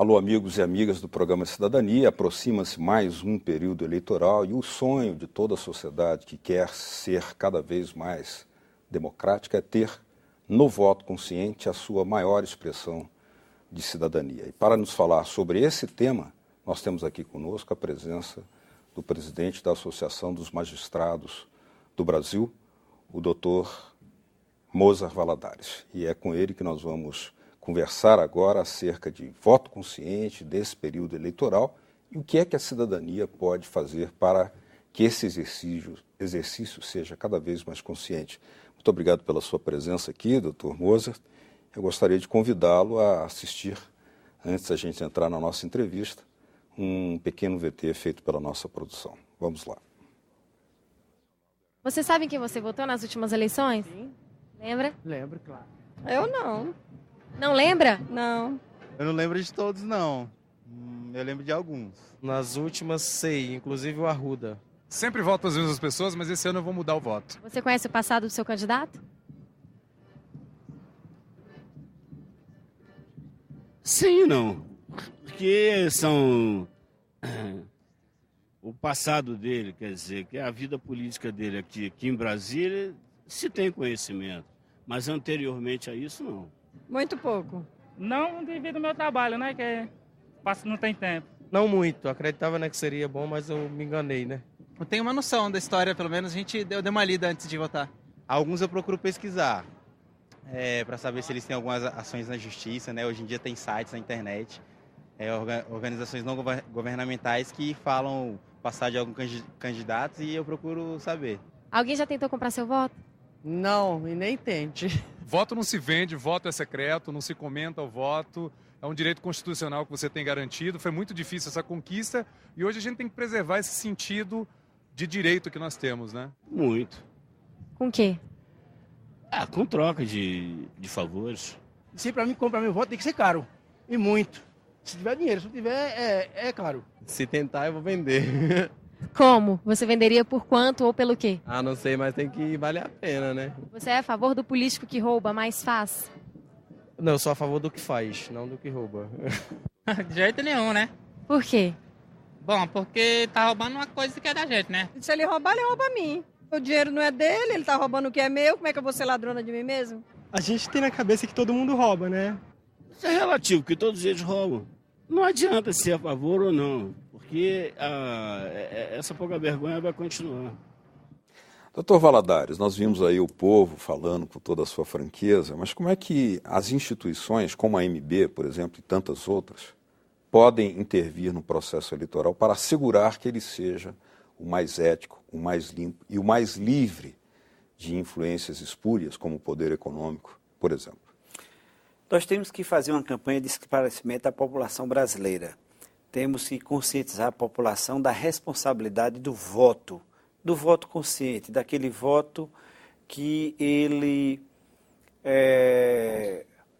Alô, amigos e amigas do programa Cidadania. Aproxima-se mais um período eleitoral e o sonho de toda a sociedade que quer ser cada vez mais democrática é ter no voto consciente a sua maior expressão de cidadania. E para nos falar sobre esse tema, nós temos aqui conosco a presença do presidente da Associação dos Magistrados do Brasil, o doutor Mozart Valadares. E é com ele que nós vamos conversar agora acerca de voto consciente, desse período eleitoral e o que é que a cidadania pode fazer para que esse exercício seja cada vez mais consciente. Muito obrigado pela sua presença aqui, doutor Mozart. Eu gostaria de convidá-lo a assistir, antes da gente entrar na nossa entrevista, um pequeno VT feito pela nossa produção. Vamos lá. Você sabe em quem você votou nas últimas eleições? Sim. Lembra? Lembro, claro. Eu não. Não lembra? Não. Eu não lembro de todos, não. Eu lembro de alguns. Nas últimas, sei, inclusive o Arruda. Sempre voto as mesmas pessoas, mas esse ano eu vou mudar o voto. Você conhece o passado do seu candidato? Sim e não. Porque são... O passado dele, quer dizer, que a vida política dele aqui em Brasília, se tem conhecimento. Mas anteriormente a isso, não. Muito pouco. Não devido ao meu trabalho, né? Que não tem tempo. Não muito, acreditava, né, que seria bom, mas eu me enganei, né? Eu tenho uma noção da história, pelo menos a gente deu uma lida antes de votar. Alguns eu procuro pesquisar, para saber se eles têm algumas ações na justiça, né? Hoje em dia tem sites na internet, organizações não governamentais que falam passar de alguns candidatos e eu procuro saber. Alguém já tentou comprar seu voto? Não, e nem tente. Voto não se vende, voto é secreto, não se comenta o voto. É um direito constitucional que você tem garantido. Foi muito difícil essa conquista e hoje a gente tem que preservar esse sentido de direito que nós temos, né? Muito. Com o quê? Com troca de favores. Se para mim comprar meu voto tem que ser caro. E muito. Se tiver dinheiro, se não tiver, é caro. Se tentar, eu vou vender. Como? Você venderia por quanto ou pelo quê? Não sei, mas tem que valer a pena, né? Você é a favor do político que rouba, mas faz? Não, eu sou a favor do que faz, não do que rouba. De jeito nenhum, né? Por quê? Bom, porque tá roubando uma coisa que é da gente, né? Se ele roubar, ele rouba a mim. O dinheiro não é dele, ele tá roubando o que é meu. Como é que eu vou ser ladrona de mim mesmo? A gente tem na cabeça que todo mundo rouba, né? Isso é relativo, que todos eles roubam. Não adianta ser a favor ou não, porque essa pouca vergonha vai continuar. Doutor Valadares, nós vimos aí o povo falando com toda a sua franqueza, mas como é que as instituições, como a AMB, por exemplo, e tantas outras, podem intervir no processo eleitoral para assegurar que ele seja o mais ético, o mais limpo e o mais livre de influências espúrias, como o poder econômico, por exemplo? Nós temos que fazer uma campanha de esclarecimento à população brasileira. Temos que conscientizar a população da responsabilidade do voto consciente, daquele voto que ele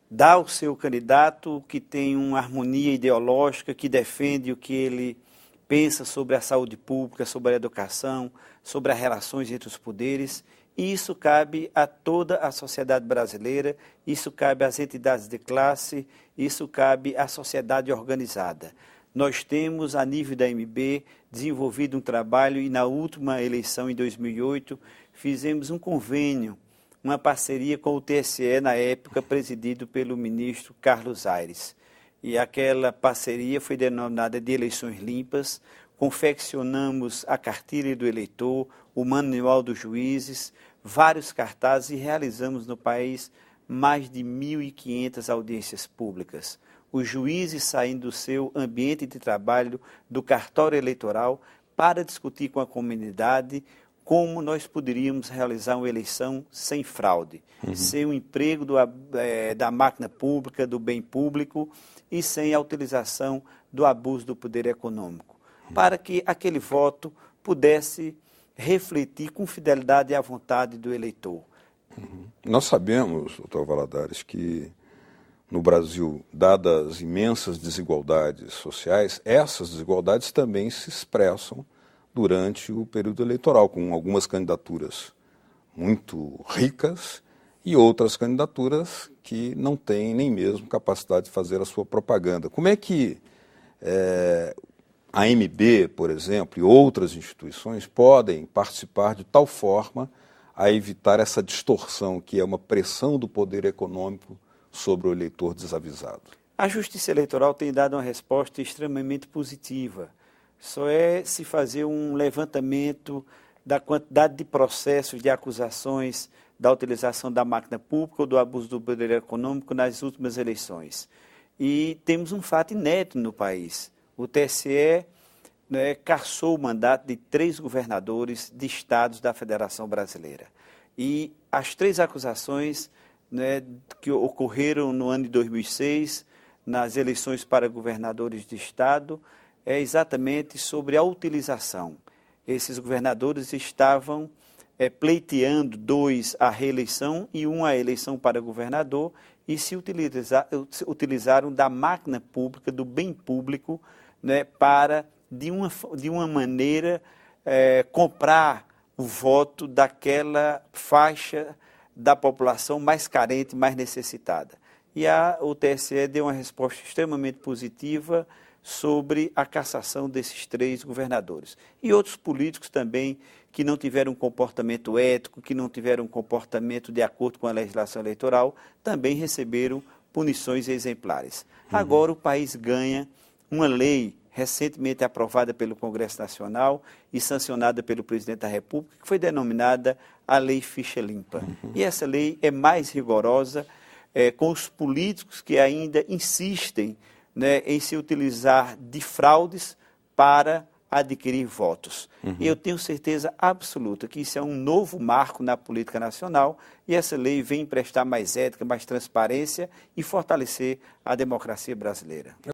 dá ao seu candidato, que tem uma harmonia ideológica, que defende o que ele pensa sobre a saúde pública, sobre a educação, sobre as relações entre os poderes. E isso cabe a toda a sociedade brasileira, isso cabe às entidades de classe, isso cabe à sociedade organizada. Nós temos, a nível da AMB, desenvolvido um trabalho e na última eleição, em 2008, fizemos um convênio, uma parceria com o TSE, na época, presidido pelo ministro Carlos Aires. E aquela parceria foi denominada de Eleições Limpas. Confeccionamos a cartilha do eleitor, o manual dos juízes, vários cartazes e realizamos no país mais de 1.500 audiências públicas. Os juízes saindo do seu ambiente de trabalho, do cartório eleitoral, para discutir com a comunidade como nós poderíamos realizar uma eleição sem fraude, sem o emprego da máquina pública, do bem público e sem a utilização do abuso do poder econômico, para que aquele voto pudesse refletir com fidelidade à vontade do eleitor. Nós sabemos, doutor Valadares, que no Brasil, dadas as imensas desigualdades sociais, essas desigualdades também se expressam durante o período eleitoral, com algumas candidaturas muito ricas e outras candidaturas que não têm nem mesmo capacidade de fazer a sua propaganda. Como é que a AMB, por exemplo, e outras instituições podem participar de tal forma a evitar essa distorção, que é uma pressão do poder econômico sobre o eleitor desavisado? A Justiça Eleitoral tem dado uma resposta extremamente positiva. Só é se fazer um levantamento da quantidade de processos, de acusações da utilização da máquina pública ou do abuso do poder econômico nas últimas eleições. E temos um fato inédito no país. O TSE cassou o mandato de 3 governadores de estados da Federação Brasileira. E as 3 acusações que ocorreram no ano de 2006, nas eleições para governadores de estado, é exatamente sobre a utilização. Esses governadores estavam pleiteando 2 a reeleição e 1 a eleição para governador e se utilizaram da máquina pública, do bem público, para, de uma maneira, comprar o voto daquela faixa da população mais carente, mais necessitada. E o TSE deu uma resposta extremamente positiva sobre a cassação desses 3 governadores. E outros políticos também que não tiveram um comportamento ético, que não tiveram um comportamento de acordo com a legislação eleitoral, também receberam punições exemplares. Agora o país ganha uma lei recentemente aprovada pelo Congresso Nacional e sancionada pelo Presidente da República, que foi denominada a Lei Ficha Limpa. E essa lei é mais rigorosa com os políticos que ainda insistem em se utilizar de fraudes para adquirir votos. E eu tenho certeza absoluta que isso é um novo marco na política nacional e essa lei vem prestar mais ética, mais transparência e fortalecer a democracia brasileira.